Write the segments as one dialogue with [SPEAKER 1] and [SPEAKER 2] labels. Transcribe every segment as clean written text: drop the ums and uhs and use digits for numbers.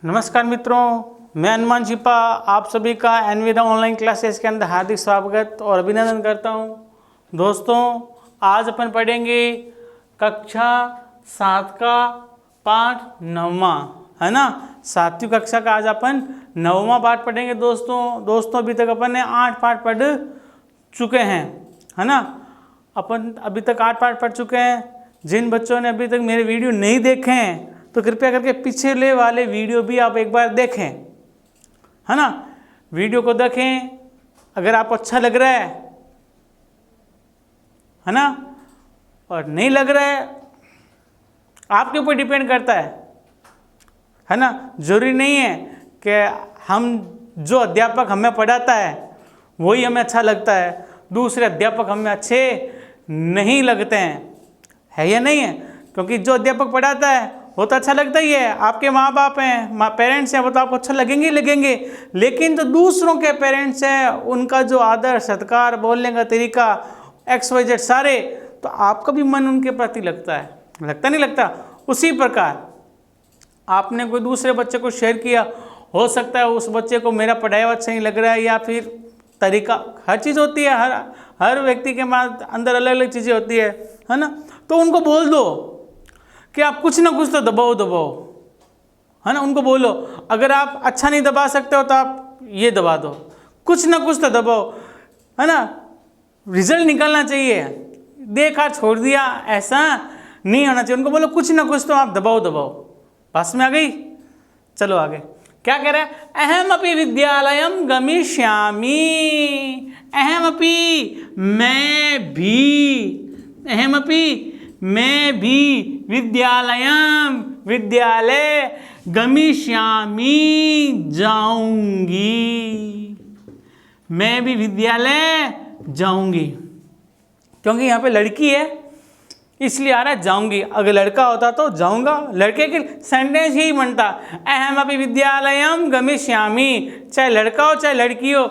[SPEAKER 1] नमस्कार मित्रों, मैं हनुमान छिपा आप सभी का एनविदा ऑनलाइन क्लासेस के अंदर हार्दिक स्वागत और अभिनंदन करता हूं। दोस्तों, आज अपन पढ़ेंगे कक्षा 7 का पाठ 9वां, है ना। 7वीं कक्षा का आज अपन 9वां पाठ पढ़ेंगे। दोस्तों अभी तक अपन ने 8 पाठ पढ़ चुके हैं, है ना। अपन अभी तक 8 पाठ पढ़ चुके हैं। जिन बच्चों ने अभी तक मेरे वीडियो नहीं देखे हैं तो कृपया करके पिछले वाले वीडियो भी आप एक बार देखें, है ना। वीडियो को देखें, अगर आपको अच्छा लग रहा है ना, और नहीं लग रहा है आपके ऊपर डिपेंड करता है ना। जरूरी नहीं है कि हम जो अध्यापक हमें पढ़ाता है वही हमें अच्छा लगता है, दूसरे अध्यापक हमें अच्छे नहीं लगते हैं, है या नहीं है। क्योंकि जो अध्यापक पढ़ाता है वो तो अच्छा लगता ही है, आपके माँ बाप हैं, पेरेंट्स हैं, वो तो आपको अच्छा लगेंगे ही लगेंगे। लेकिन जो दूसरों के पेरेंट्स हैं, उनका जो आदर सत्कार, बोलने का तरीका, XYZ सारे, तो आपका भी मन उनके प्रति लगता है, लगता नहीं लगता। उसी प्रकार आपने कोई दूसरे बच्चे को शेयर किया, हो सकता है उस बच्चे को मेरा पढ़ाया हुआ अच्छा नहीं लग रहा है, या फिर तरीका, हर चीज़ होती है, हर व्यक्ति के अंदर अलग अलग चीज़ें होती है ना। तो उनको बोल दो कि आप कुछ ना कुछ तो दबाओ, है ना। उनको बोलो, अगर आप अच्छा नहीं दबा सकते हो तो आप ये दबा दो, कुछ ना कुछ तो दबाओ, है ना। रिजल्ट निकलना चाहिए, देखा छोड़ दिया ऐसा नहीं होना चाहिए। उनको बोलो कुछ ना कुछ तो आप दबाओ। पास में आ गई। चलो आगे क्या कह रहा है। अहमपि विद्यालयम गमिष्यामि, अहमपि मैं भी विद्यालय गमिष्यामि जाऊंगी, मैं भी विद्यालय जाऊंगी। क्योंकि यहाँ पे लड़की है इसलिए आ रहा है जाऊंगी, अगर लड़का होता तो जाऊंगा। लड़के के सेंटेंस ही बनता अहमपि विद्यालयम गमिष्यामि, चाहे लड़का हो चाहे लड़की हो,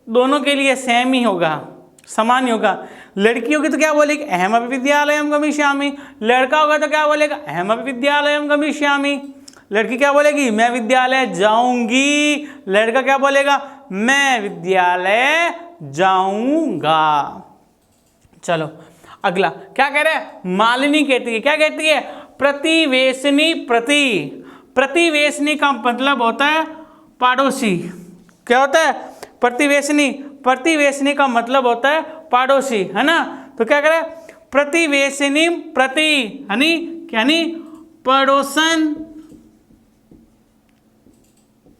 [SPEAKER 1] दोनों के लिए सेम ही होगा, समान ही होगा। लड़की होगी तो क्या बोलेगी, अहमपि विद्यालयम गमिष्यामि। लड़का होगा तो क्या बोलेगा, अहमपि विद्यालयम गमिष्यामि। लड़की क्या बोलेगी, मैं विद्यालय जाऊंगी। लड़का क्या बोलेगा, मैं विद्यालय जाऊंगा। चलो अगला क्या कह रहा है। मालिनी कहती है, क्या कहती है, प्रतिवेशनी। प्रतिवेशनी का मतलब होता है पड़ोसी। क्या होता है, प्रतिवेशनी का मतलब होता है पड़ोसी, है ना। तो क्या करें, प्रतिवेशनी, प्रति यानी पड़ोसन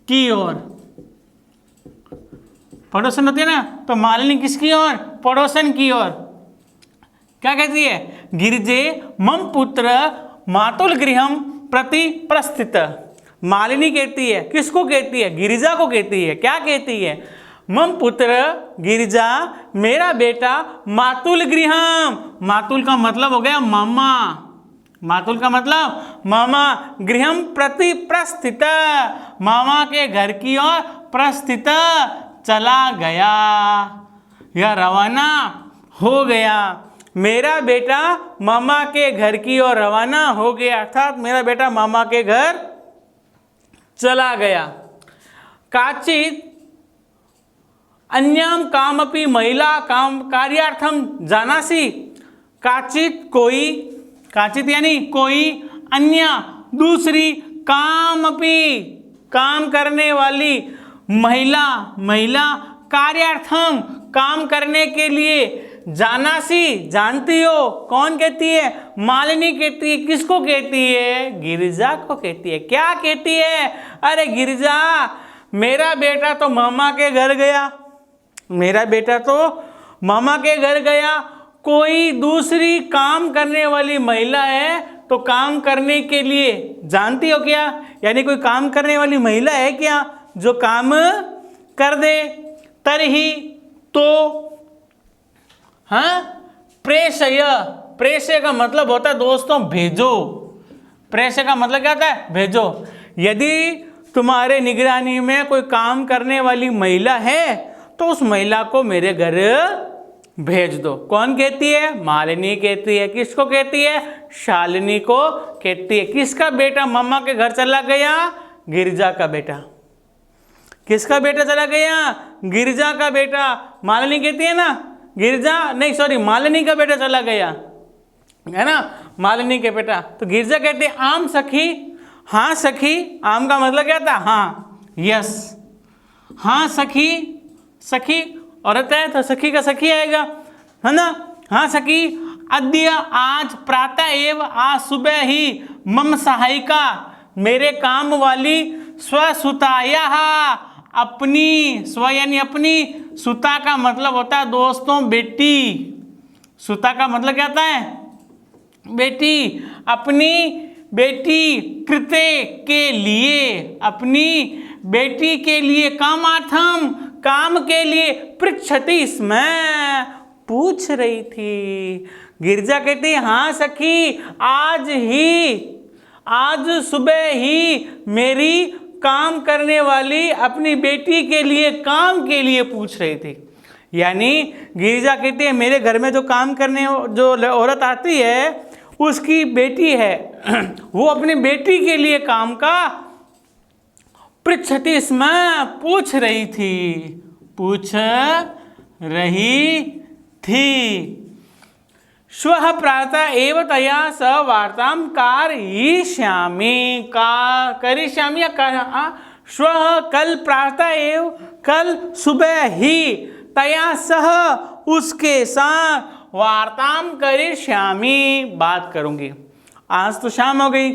[SPEAKER 1] की ओर, पड़ोसन होती है ना, तो मालिनी किसकी ओर, पड़ोसन की ओर। क्या कहती है, गिरिजे मम पुत्र मातुल गृहम प्रति प्रस्थित। मालिनी कहती है, किसको कहती है, गिरिजा को कहती है। क्या कहती है, मम पुत्र गिरिजा, मेरा बेटा मातुल गृहम। मातुल का मतलब हो गया मामा, मातुल का मतलब मामा, गृहम प्रति प्रस्थित, मामा के घर की ओर प्रस्थित, चला गया या रवाना हो गया। मेरा बेटा मामा के घर की ओर रवाना हो गया, अर्थात मेरा बेटा मामा के घर चला गया। काचित अन्यम कामपि महिला काम कार्यार्थम जानासी। काचित कोई, काचित यानी कोई, अन्य दूसरी, कामपि काम करने वाली, महिला कार्यार्थम काम करने के लिए, जानासी जानती हो। कौन कहती है, मालिनी कहती है। किसको कहती है, गिरिजा को कहती है। क्या कहती है, अरे गिरिजा, मेरा बेटा तो मामा के घर गया, मेरा बेटा तो मामा के घर गया। कोई दूसरी काम करने वाली महिला है तो काम करने के लिए, जानती हो क्या, यानी कोई काम करने वाली महिला है क्या जो काम कर दे। तरही तो, हाँ, प्रेषय का मतलब होता है दोस्तों भेजो। प्रेषय का मतलब क्या होता है, भेजो। यदि तुम्हारे निगरानी में कोई काम करने वाली महिला है तो उस महिला को मेरे घर भेज दो। कौन कहती है, मालिनी कहती है। किसको कहती है, शालिनी को कहती है। किसका बेटा मामा के घर चला गया, गिरिजा का बेटा। किसका बेटा चला गया? गिरिजा का बेटा। मालिनी कहती है ना, गिरिजा नहीं सॉरी मालिनी का बेटा चला गया, है ना, मालिनी के बेटा। तो गिरिजा कहती है आम सखी, हाँ सखी, आम का मतलब क्या था? हाँ, यस, हाँ सखी, सखी औरत है तो सखी का सखी आएगा, है ना। हाँ सखी, अद्य आज प्रातः एव, आज सुबह ही, मम सहायिका, मेरे काम वाली, स्वसुताया, अपनी, स्व यानी अपनी, सुता का मतलब होता है दोस्तों बेटी, सुता का मतलब क्या होता है? बेटी, अपनी बेटी, कृते के लिए, अपनी बेटी के लिए, कामार्थम, काम के लिए, पृच्छति स्म, पूछ रही थी। गिरिजा कहती हाँ सखी, आज सुबह ही मेरी काम करने वाली अपनी बेटी के लिए, काम के लिए पूछ रही थी। यानी गिरिजा कहती है मेरे घर में जो काम करने जो औरत आती है उसकी बेटी है, वो अपनी बेटी के लिए काम का, पृच्छति स्म, पूछ रही थी, पूछ रही थी। श्वः प्रातः एव तया सह वार्तां करिष्यामि, करिष्यामि या श्वः कल प्रातः एव, कल सुबह ही, तया सह उसके साथ, वार्ताम करिष्यामि, बात करूंगी। आज तो शाम हो गई,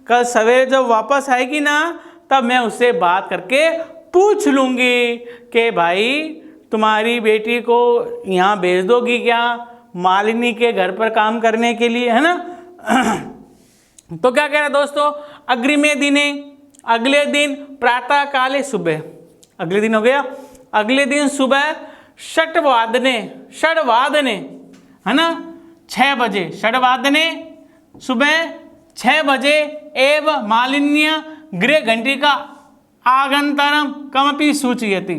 [SPEAKER 1] कल सवेरे जब वापस आएगी ना तब मैं उससे बात करके पूछ लूंगी कि भाई तुम्हारी बेटी को यहाँ भेज दोगी क्या मालिनी के घर पर काम करने के लिए, है ना। तो क्या कह रहा है दोस्तों, अग्रिमे दिने, अगले दिन, प्रातः काले, सुबह, अगले दिन हो गया, अगले दिन सुबह, षड्वादने, है ना, 6 बजे, षड्वादने, सुबह 6 बजे, एव मालिन्य गृह घंटिका आगंतरम कमपि सूचयति।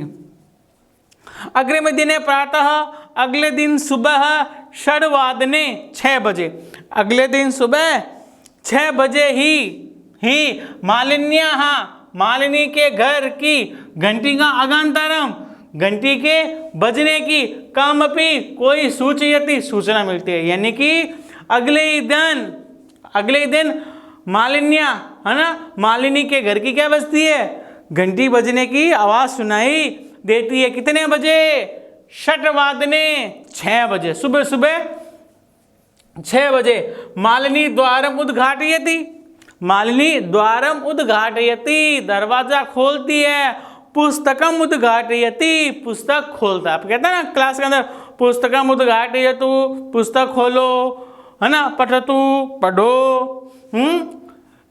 [SPEAKER 1] अग्रिमे दिने प्रातः, अगले दिन सुबह, षड्वादने, 6 बजे, अगले दिन सुबह 6 बजे ही मालिन्याः, मालिनी के घर की, घंटिका आगंतरम, घंटी के बजने की, कमपि, कोई, सूचयति, सूचना मिलती है। यानी कि अगले ही दिन मालिन्या, है ना, मालिनी के घर की क्या बजती है? घंटी बजने की आवाज सुनाई देती है। कितने बजे? षड्वादने, 6 बजे, सुबह 6 बजे। मालिनी द्वारम उद्घाटयति, मालिनी द्वारम उद्घाटयति, दरवाजा खोलती है। पुस्तकम उद्घाटयति, पुस्तक खोलता है। आप कहते हैं ना क्लास के अंदर, पुस्तकम उद्घाटयतु, पुस्तक खोलो, है ना, पठतु, पढ़ो।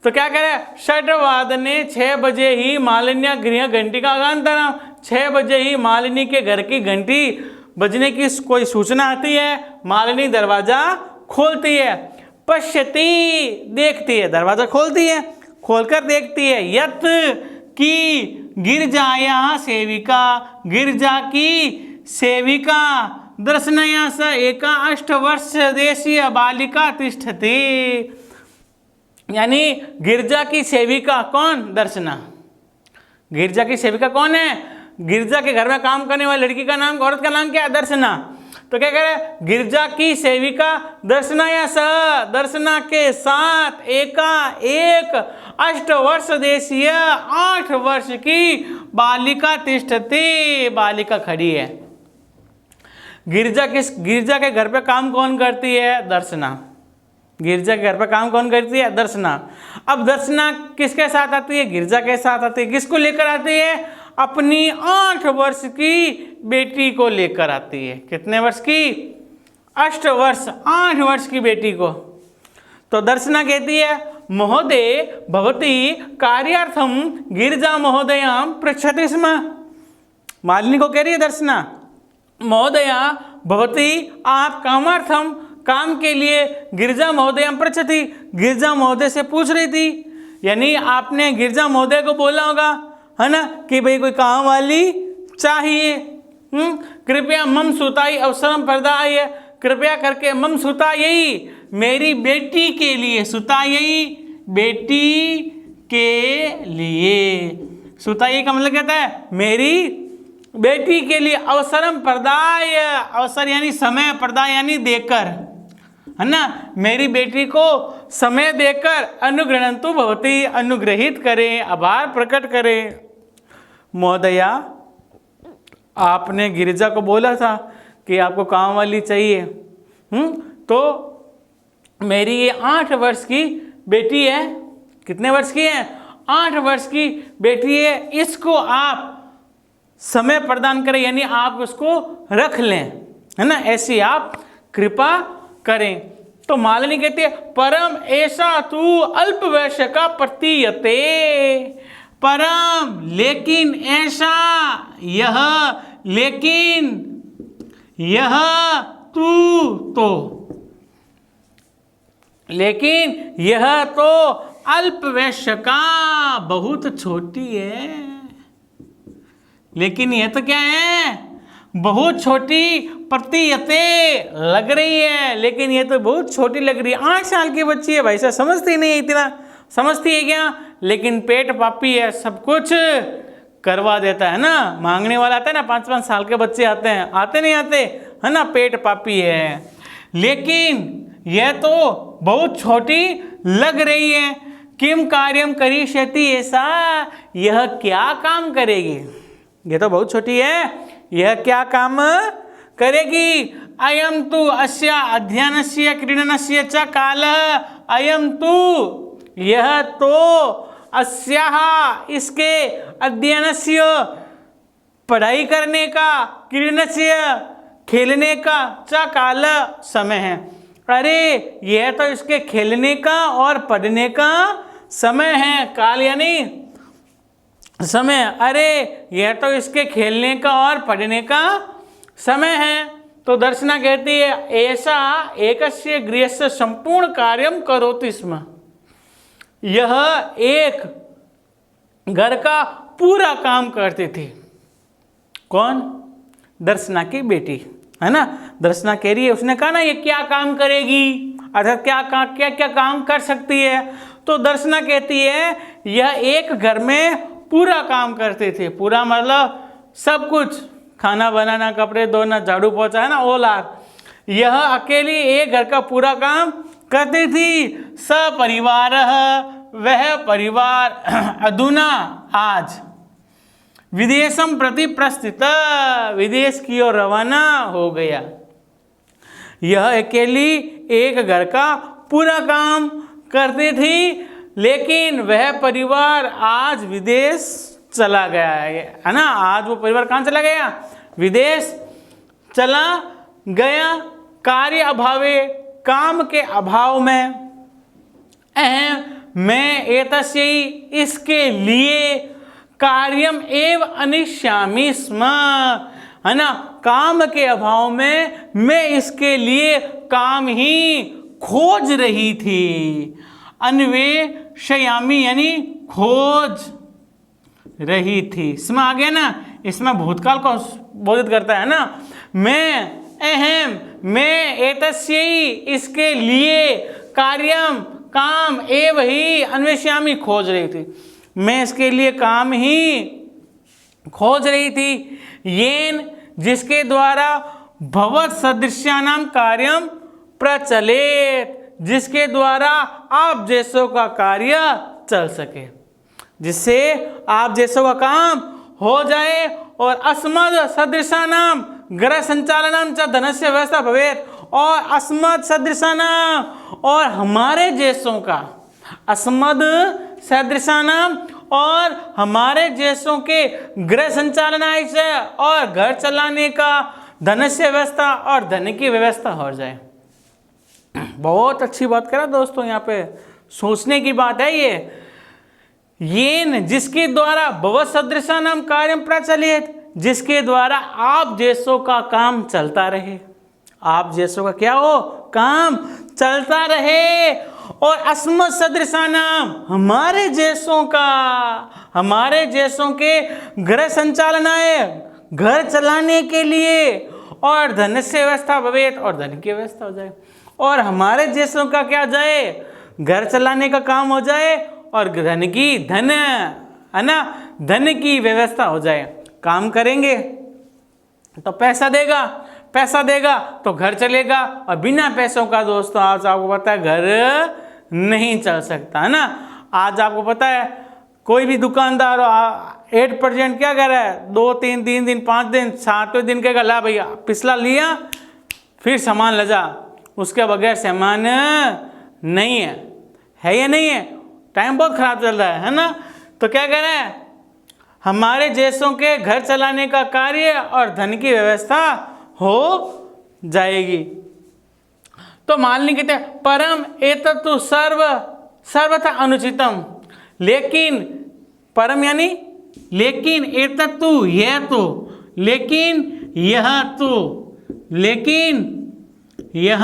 [SPEAKER 1] तो क्या कह रहा है? षड्वादने, 6 बजे ही मालिन्य गृह घंटी का आगंतरम, 6 बजे ही मालिनी के घर की घंटी बजने की कोई सूचना आती है, मालिनी दरवाजा खोलती है। पश्यति, देखती है, दरवाजा खोलती है, खोलकर देखती है। यत की गिरजाया सेविका, गिरजा की सेविका, दर्शनया स एका 8 वर्ष देशीय बालिका तिष्ठति। यानी गिरजा की सेविका कौन? दर्शना। गिरजा की सेविका कौन है? गिरजा के घर में काम करने वाली लड़की का नाम, औरत का नाम क्या है? दर्शना। तो क्या कह रहे हैं? गिरजा की सेविका दर्शना या स, दर्शना के साथ, एक 8 वर्ष देशीय, 8 वर्ष की बालिका तिष्ठति, बालिका खड़ी है। गिरजा के घर पे काम कौन करती है? दर्शना। गिरजा के घर पर काम कौन करती है? दर्शना। अब दर्शना किसके साथ आती है? गिरजा के साथ आती है। किसको लेकर आती है? अपनी 8 वर्ष की बेटी को लेकर आती है। कितने वर्ष की? 8 वर्ष, 8 वर्ष की बेटी को। तो दर्शना कहती है महोदय भवती कार्यार्थम गिरजा महोदयां पृच्छति स्म। मालिनी को कह रही है दर्शना, महोदया भवती, आप कामार्थम, काम के लिए, गिरजा महोदयां पृच्छति, गिरजा महोदय से पूछ रही थी। यानी आपने गिरजा महोदय को बोला होगा, है ना, कि भाई कोई काम वाली चाहिए। कृपया मम सुताई अवसरम प्रदाय, कृपया करके मम सुताई, मेरी बेटी के लिए, सुताई बेटी के लिए। सुताई का मतलब कहता है मेरी बेटी के लिए अवसरम प्रदाय, अवसर यानी समय, प्रदाय यानी देकर, है ना, मेरी बेटी को समय देकर अनुगृहन्तु भवती, अनुग्रहित करें, आभार प्रकट करें। महोदया, आपने गिरिजा को बोला था कि आपको काम वाली चाहिए, तो मेरी ये 8 वर्ष की बेटी है। कितने वर्ष की है? 8 वर्ष की बेटी है। इसको आप समय प्रदान करें, यानी आप उसको रख लें, है ना, ऐसी आप कृपा करें। तो मालिनी कहती है परम ऐसा तू अल्प वैश्य का प्रतीयते, परम लेकिन ऐसा यह, लेकिन यह तू तो, लेकिन यह तो अल्प वैश्य का बहुत छोटी है। लेकिन यह तो क्या है? बहुत छोटी प्रतीयते लग रही है, लेकिन ये तो बहुत छोटी लग रही है। 8 साल की बच्ची है भाई साहब, समझती नहीं है, इतना समझती है क्या? लेकिन पेट पापी है, सब कुछ करवा देता है ना। मांगने वाला आता है ना, 5-5 साल के बच्चे आते हैं, आते नहीं आते, है ना, पेट पापी है। लेकिन यह तो बहुत छोटी लग रही है। किम कार्यम करिष्यति, ऐसा यह क्या काम करेगी? यह तो बहुत छोटी है, यह क्या काम करेगी? अयम तु अस्य अध्ययनस्य क्रीडनस्य च कालः, अयम तु यह तो अस्याः इसके अध्ययनस्य पढ़ाई करने का, क्रीडनस्य खेलने का, च काल समय है। अरे यह तो इसके खेलने का और पढ़ने का समय है। काल यानी समय, अरे यह तो इसके खेलने का और पढ़ने का समय है। तो दर्शना कहती है ऐसा एकस्य गृहस्य संपूर्ण कार्यम करोति स्म, यह एक घर का पूरा काम करती थी। कौन? दर्शना की बेटी, है ना। दर्शना कह रही है, उसने कहा ना ये क्या काम करेगी, अर्थात क्या क्या काम कर सकती है। तो दर्शना कहती है यह एक घर में पूरा काम करते थे। पूरा मतलब सब कुछ, खाना बनाना, कपड़े धोना, झाड़ू पोछा, है ना, ऑल आर। यह अकेली एक घर का पूरा काम करती थी। सपरिवार, वह परिवार अधुना आज विदेशम प्रति प्रस्थित, विदेश की ओर रवाना हो गया। यह अकेली एक घर का पूरा काम करती थी, लेकिन वह परिवार आज विदेश चला गया है ना। आज वो परिवार कहाँ चला गया? विदेश चला गया। कार्य अभावे, काम के अभाव में, अहम मैं एतस्यै इसके लिए, कार्यम एव अनिष्यामि स्म, है ना, काम के अभाव में मैं इसके लिए काम ही खोज रही थी। अन्वेषयामि यानी खोज रही थी। इसमें आ गया ना, इसमें भूतकाल को बोधित करता है ना। मैं अहम मैं एतस्यै इसके लिए, कार्यम काम एव ही, अन्वेषयामि खोज रही थी, मैं इसके लिए काम ही खोज रही थी। येन जिसके द्वारा भवत सदृश्यानाम कार्यम प्रचलित, जिसके द्वारा आप जैसों का कार्य चल सके, जिससे आप जैसों का काम हो जाए। और अस्मद सदृशानाम ग्रह संचालनम च धनस्य व्यवस्था भवेत, और अस्मद सदृशानाम और हमारे जैसों का, अस्मद सदृशानाम और हमारे जैसों के गृह संचालनाय से, और घर चलाने का, धनस्य व्यवस्था और धन की व्यवस्था हो जाए। बहुत अच्छी बात करा दोस्तों, यहाँ पे सोचने की बात है ये। येन जिसके द्वारा भवत सदृशानाम कार्यम प्रचलित, जिसके द्वारा आप जैसों का काम चलता रहे, आप जैसों का क्या हो, काम चलता रहे। और अस्मत् सदृशानाम हमारे जैसों का, हमारे जैसों के गृह संचालनाय, घर चलाने के लिए, और धन से व्यवस्था भवेत और धन की व्यवस्था हो जाए। और हमारे जैसों का क्या जाए, घर चलाने का काम हो जाए, और धन की धन, है ना, धन की व्यवस्था हो जाए। काम करेंगे तो पैसा देगा, पैसा देगा तो घर चलेगा, और बिना पैसों का दोस्तों आज आपको पता है घर नहीं चल सकता, है ना। आज आपको पता है कोई भी दुकानदार 8% क्या कर रहा है, 2-3 दिन 5 दिन 7वें दिन कहेगा ला भैया पिछला लिया फिर सामान ले जा, उसके बगैर सामान नहीं है या नहीं है। टाइम बहुत खराब चल रहा है ना। तो क्या कह रहे हैं, हमारे जैसों के घर चलाने का कार्य और धन की व्यवस्था हो जाएगी। तो मालिनी कहते हैं परम एतत्तु सर्वथा अनुचितम, लेकिन परम यानी लेकिन, एतत्तु यह तो, लेकिन यह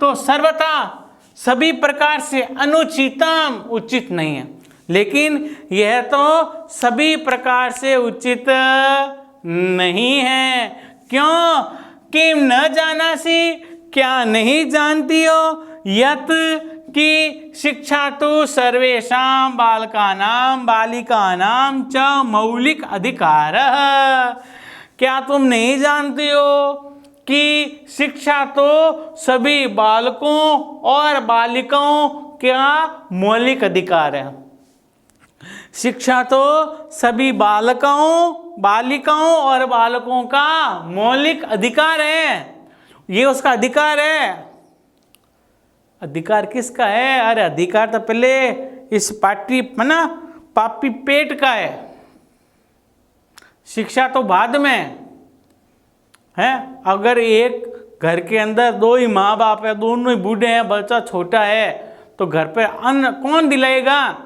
[SPEAKER 1] तो सर्वथा सभी प्रकार से अनुचितम उचित नहीं है। लेकिन यह तो सभी प्रकार से उचित नहीं है। क्यों? किम न जानासी, क्या नहीं जानती हो, यत कि शिक्षा तो सर्वेषां बालकानां बालिकानां च मौलिक अधिकार। क्या तुम नहीं जानती हो कि शिक्षा तो सभी बालकों और बालिकाओं का मौलिक अधिकार है। शिक्षा तो सभी बालिकाओं और बालकों का मौलिक अधिकार है। ये उसका अधिकार है। अधिकार किसका है? अरे अधिकार तो पहले इस पापी पेट का है, शिक्षा तो बाद में है। अगर एक घर के अंदर 2 ही माँ बाप है, दोनों ही बूढ़े हैं, बच्चा छोटा है, तो घर पे अन्न कौन दिलाएगा?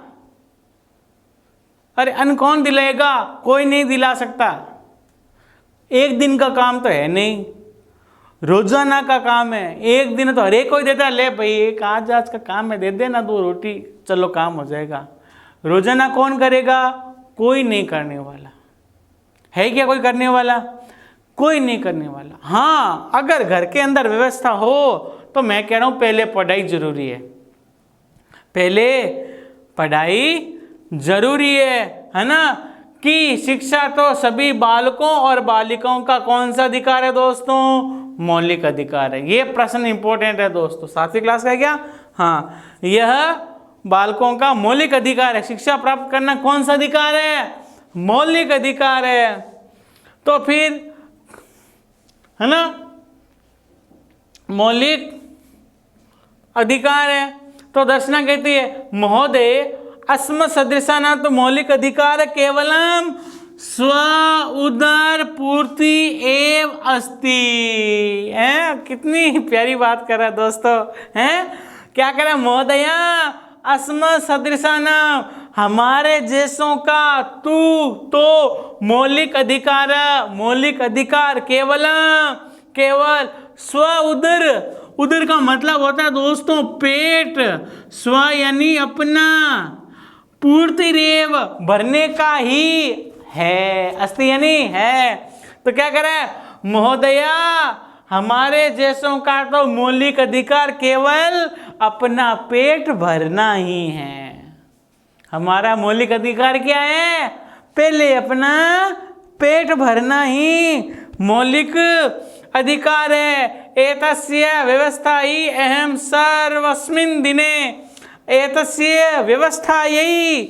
[SPEAKER 1] अरे अन्न कौन दिलाएगा? कोई नहीं दिला सकता। एक दिन का काम तो है नहीं, रोजाना का काम है। एक दिन तो हर एक कोई देता है, ले भाई एक आज का काम है, दे देना 2 रोटी, चलो काम हो जाएगा। रोजाना कौन करेगा? कोई नहीं करने वाला है। क्या कोई करने वाला? कोई नहीं करने वाला। हाँ, अगर घर के अंदर व्यवस्था हो तो मैं कह रहा हूं पहले पढ़ाई जरूरी है, पहले पढ़ाई जरूरी है ना। कि शिक्षा तो सभी बालकों और बालिकाओं का कौन सा अधिकार है दोस्तों? मौलिक अधिकार है। ये प्रश्न इंपॉर्टेंट है दोस्तों, 7वीं क्लास का है क्या? हाँ, यह बालकों का मौलिक अधिकार है। शिक्षा प्राप्त करना कौन सा अधिकार है? मौलिक अधिकार है। तो फिर है ना, मौलिक अधिकार है। तो दर्शना कहती है महोदय अस्म सदृशाना तो मौलिक अधिकार केवलम स्व उदर पूर्ति एव अस्ति। कितनी प्यारी बात कर रहा है दोस्तों, हैं? क्या कह रहा है महोदया? अस्म सदृशाना, हमारे जैसों का तू तो मौलिक अधिकार केवल स्व उदर। उदर का मतलब होता है दोस्तों पेट, स्व यानी अपना, पूर्ति रेव भरने का ही है, अस्ति यानी है। तो क्या कह रहा है महोदया? हमारे जैसों का तो मौलिक अधिकार केवल अपना पेट भरना ही है। हमारा मौलिक अधिकार क्या है? पहले अपना पेट भरना ही मौलिक अधिकार है। एतस्य व्यवस्था ही अहम सर्वस्मिन् दिने, एतस्य व्यवस्था यही,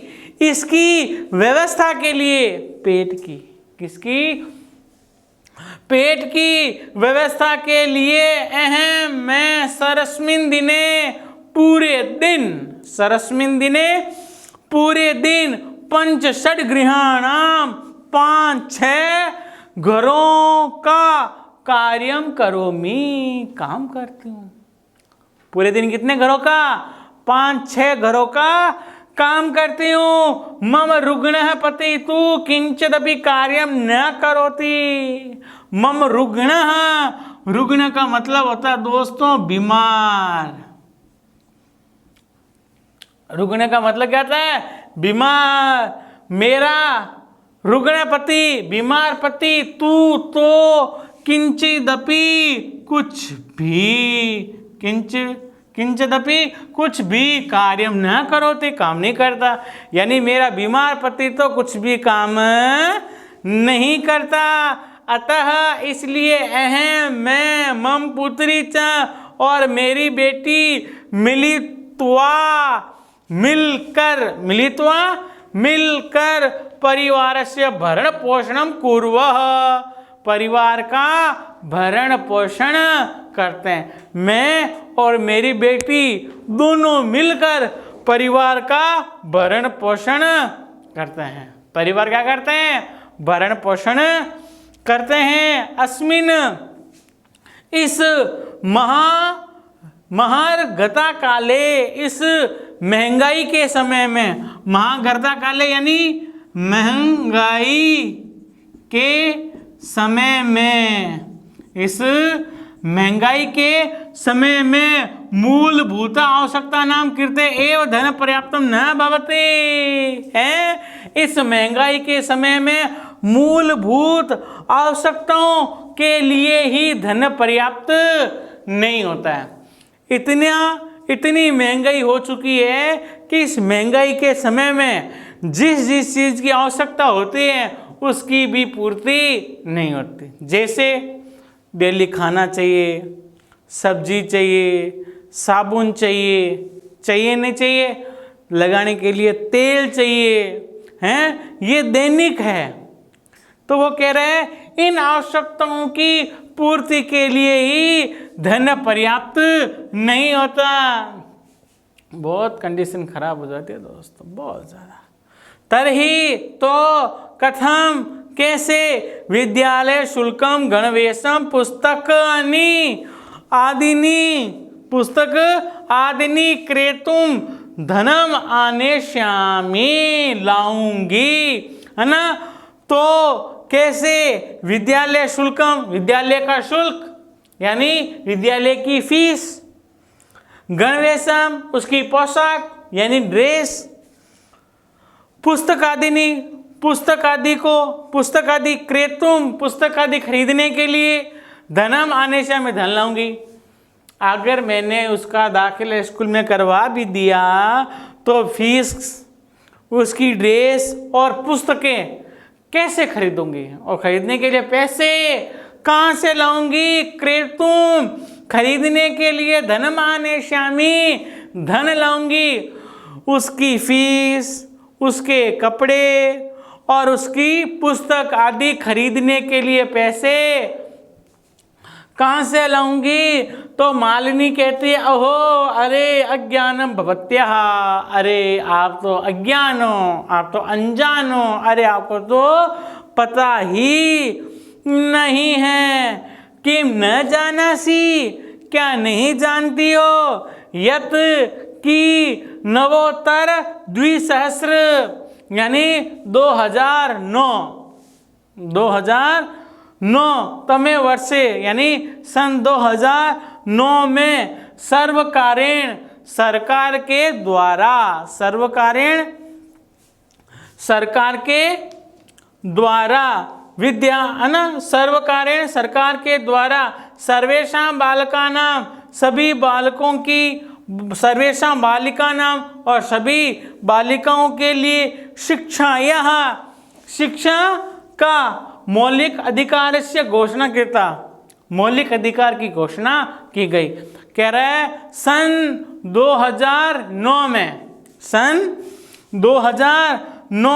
[SPEAKER 1] इसकी व्यवस्था के लिए, पेट की, किसकी? पेट की व्यवस्था के लिए अहम मैं सरस्मिन् दिने पूरे दिन 5-6 गृहाणाम 5-6 घरों का कार्यम करोमि, काम करती हूँ। पूरे दिन कितने घरों का? 5-6 घरों का काम करती हूँ। मम रुग्णः पति तु किंचिदपि कार्यम न करोति। मम रुग्णः, रुग्ण का मतलब होता है दोस्तों बीमार। रुग्ण का मतलब क्या होता है? बीमार। मेरा रुग्ण पति, बीमार पति, तू तो किंचिदपि कुछ भी, किंचित किंचिदपि कुछ भी कार्यम न करोति, काम नहीं करता। यानी मेरा बीमार पति तो कुछ भी काम नहीं करता। अतः इसलिए अहम मैं मम पुत्री च और मेरी बेटी मिलकर परिवारस्य भरण पोषणम कुर्वः, परिवार का भरण पोषण करते हैं। मैं और मेरी बेटी दोनों मिलकर परिवार का भरण पोषण करते हैं। परिवार क्या करते हैं? भरण पोषण करते हैं। अस्मिन इस महार्घता काले, इस महंगाई के समय में, महार्घता काले यानी महंगाई के समय में, इस महंगाई के समय में मूलभूत आवश्यकता नाम कृते एव धन पर्याप्तम न भवते है। इस महंगाई के समय में मूलभूत आवश्यकताओं के लिए ही धन पर्याप्त नहीं होता है। इतनी महंगाई हो चुकी है कि इस महंगाई के समय में जिस चीज़ की आवश्यकता होती है उसकी भी पूर्ति नहीं होती। जैसे डेली खाना चाहिए, सब्जी चाहिए, साबुन चाहिए नहीं चाहिए, लगाने के लिए तेल चाहिए, हैं, ये दैनिक है। तो वो कह रहे हैं इन आवश्यकताओं की पूर्ति के लिए ही धन पर्याप्त नहीं होता। बहुत कंडीशन खराब हो जाती है दोस्तों, बहुत ज़्यादा। तरही तो कथम कैसे विद्यालय शुल्कम गणवेशम पुस्तक आदिनी क्रेतुम धनम आनेष्यामि लाऊंगी, है ना। तो कैसे विद्यालय शुल्कम, विद्यालय का शुल्क यानी विद्यालय की फीस, गणवेशम उसकी पोशाक यानी ड्रेस, पुस्तक आदि क्रेतुम पुस्तक आदि खरीदने के लिए, धनम आनेशा में धन लाऊंगी। अगर मैंने उसका दाखिला स्कूल में करवा भी दिया तो फीस, उसकी ड्रेस और पुस्तकें कैसे खरीदूंगी, और खरीदने के लिए पैसे कहाँ से लाऊंगी? क्रेतुम खरीदने के लिए धनम आनेष्यामि धन लाऊंगी। उसकी फीस, उसके कपड़े और उसकी पुस्तक आदि खरीदने के लिए पैसे कहाँ से लाऊंगी? तो मालिनी कहती है अहो अरे अज्ञानम भवत्याः, अरे आप तो अज्ञान हो, आप तो अनजान हो, अरे आपको तो पता ही नहीं है। किम न जानासी, क्या नहीं जानती हो? यत की नवोत्तर 2000 यानी 2009 तमे वर्षे यानी सन 2009 में सर्वकारेण सरकार के द्वारा विद्या है ना, सर्वकारेण सरकार के द्वारा सर्वेषां बालकानां सभी बालकों की, सर्वेषां बालिकानां और सभी बालिकाओं के लिए शिक्षा का मौलिक अधिकार से घोषणा करता, मौलिक अधिकार की घोषणा की गई। कह रहा है सन 2009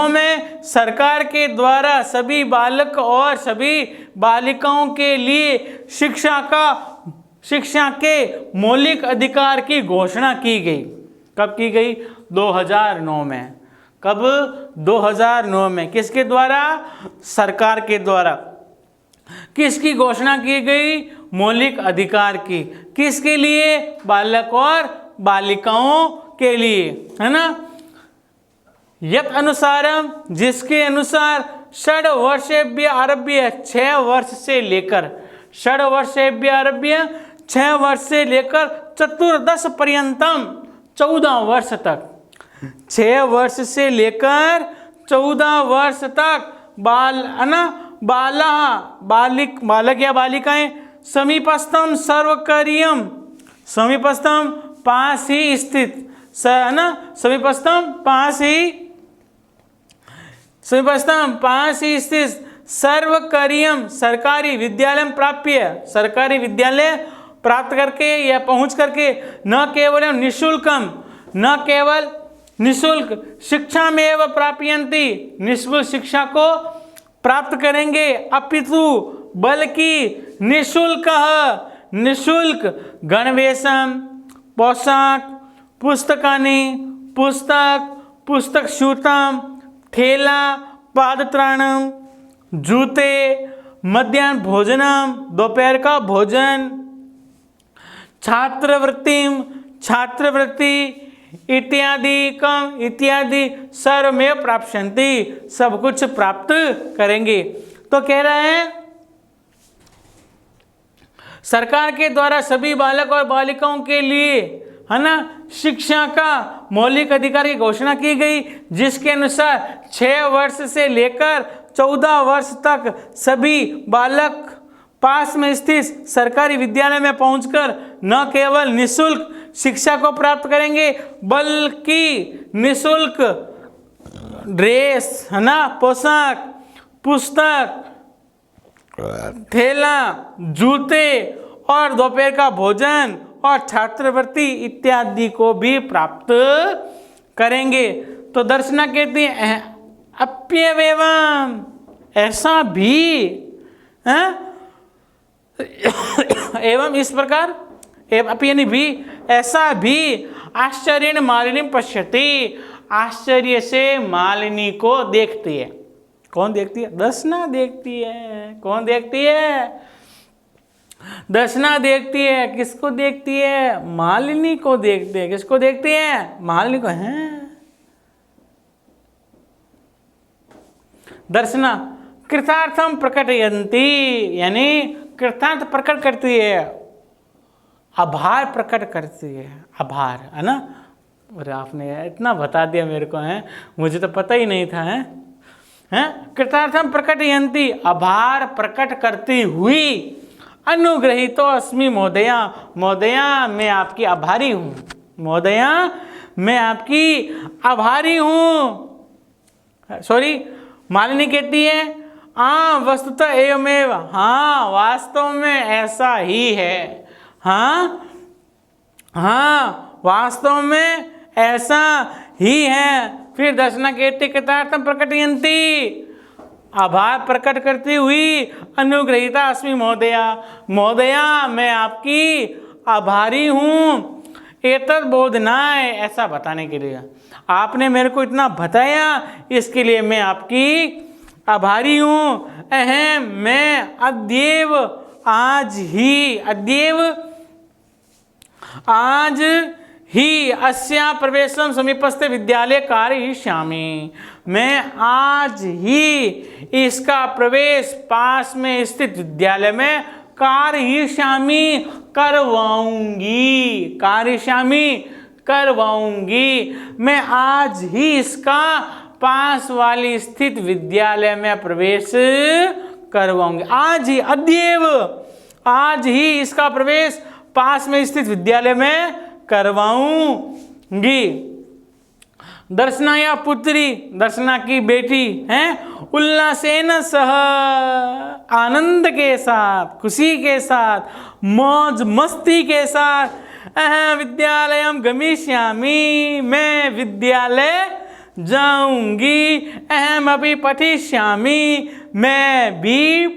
[SPEAKER 1] में सरकार के द्वारा सभी बालक और सभी बालिकाओं के लिए शिक्षा के मौलिक अधिकार की घोषणा की गई। कब की गई? 2009 में। कब? 2009 में। किसके द्वारा? सरकार के द्वारा। किसकी घोषणा की गई? मौलिक अधिकार की। किसके लिए? बालक और बालिकाओं के लिए, है ना। यत अनुसारम, जिसके अनुसार 6 वर्षेभ्य आरभ्य 6 वर्ष से लेकर 6 वर्षेभ्य आरभ्य 6 वर्ष से लेकर चतुर्दश पर्यंतम 14 वर्ष तक, 6 वर्ष से लेकर 14 वर्ष तक बालक या बालिकाएं समीपस्थम पास ही स्थित है ना, समीपस्थम पास ही स्थित सर्वकारीयम सरकारी विद्यालय प्राप्य, सरकारी विद्यालय प्राप्त करके या पहुंच करके न केवल निःशुल्कम, न केवल निःशुल्क शिक्षा में एवं प्राप्यन्ति, निःशुल्क शिक्षा को प्राप्त करेंगे, अपितु बल्कि निःशुल्क गणवेशम, पोशाक, पुस्तकानि, पुस्तक स्यूतम, ठेला, पादत्राणम, जूते, मध्याह्न भोजनम, दोपहर का भोजन, छात्रवृत्ति इत्यादि सर्वमेव प्राप्स्यन्ति, सब कुछ प्राप्त करेंगे। तो कह रहे हैं सरकार के द्वारा सभी बालक और बालिकाओं के लिए, है ना, शिक्षा का मौलिक अधिकार की घोषणा की गई, जिसके अनुसार 6 वर्ष से लेकर 14 वर्ष तक सभी बालक पास में स्थित सरकारी विद्यालय में पहुंचकर न केवल निःशुल्क शिक्षा को प्राप्त करेंगे, बल्कि निःशुल्क ड्रेस, है ना, पोशाक, पुस्तक, ठेला, जूते और दोपहर का भोजन और छात्रवृत्ति इत्यादि को भी प्राप्त करेंगे। तो दर्शना कहती है अप्यवेवम, ऐसा भी है, एवं इस प्रकार, यानी भी, ऐसा भी आश्चर्य मालिनी पश्यति, आश्चर्य से मालिनी को देखती है। कौन देखती है? दर्शना देखती है। कौन देखती है? दर्शना देखती है। किसको देखती है? मालिनी को देखती है। किसको देखती है? मालिनी को। है दर्शना कृतार्थम प्रकटयन्ति, यानी कृतार्थ प्रकट करती है, आभार प्रकट करती है, आभार, है ना। अरे आपने इतना बता दिया मेरे को, है, मुझे तो पता ही नहीं था। है कृतार्थम प्रकटयन्ति, आभार प्रकट करती हुई, अनुग्रहीतो अस्मि महोदया, महोदया मैं आपकी आभारी हूँ, महोदया मैं आपकी आभारी हूँ। सॉरी, मालिनी कहती है हाँ वस्तुतः एवमेव, हाँ वास्तव में ऐसा ही है, हाँ वास्तव में ऐसा ही है। फिर दर्शना कहती कृतार्थम प्रकटयन्ति, आभार प्रकट करती हुई, अनुग्रहीता अस्मि महोदया, महोदया मैं आपकी आभारी हूँ। एतद् बोधनाय, ऐसा बताने के लिए आपने मेरे को इतना बताया, इसके लिए मैं आपकी आभारी हूँ। अहम मैं अद्येव, आज ही अस्या प्रवेशम समीपस्थ विद्यालय कारयिष्यामि, मैं आज ही इसका प्रवेश पास में स्थित विद्यालय में कारयिष्यामि, करवाऊंगी, कारयिष्यामि करवाऊंगी, मैं आज ही इसका पास वाली स्थित विद्यालय में प्रवेश करवाऊंगी। आज ही, अद्येव, आज ही इसका प्रवेश पास में स्थित विद्यालय में करवाऊंगी। दर्शना या पुत्री, दर्शना की बेटी है, उल्लासेन सह, आनंद के साथ, खुशी के साथ, मौज मस्ती के साथ, अहं विद्यालयम गमिष्यामि, मैं विद्यालय जाऊंगी, अहम अभी पठिष्यामि, मैं भी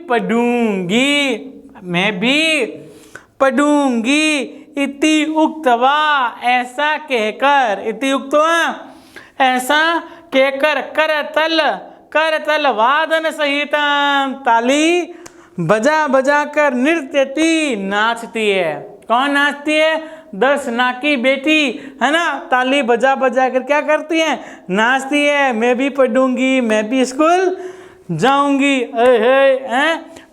[SPEAKER 1] पढ़ूंगी, इति उक्तवा, ऐसा कहकर, इति उक्तवा, ऐसा कहकर, करतल वादन सहितम, ताली बजा बजा कर नृत्यति, नाचती है। कौन नाचती है? दर्शना की बेटी, है ना, ताली बजा बजा कर क्या करती है? नाचती है। मैं भी पढ़ूंगी, मैं भी स्कूल जाऊंगी।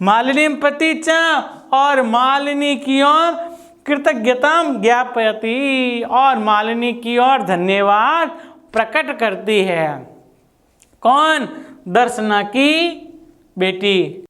[SPEAKER 1] मालिनी प्रति च, और मालिनी की ओर कृतज्ञता ज्ञापयति, और मालिनी की ओर धन्यवाद प्रकट करती है। कौन? दर्शना की बेटी।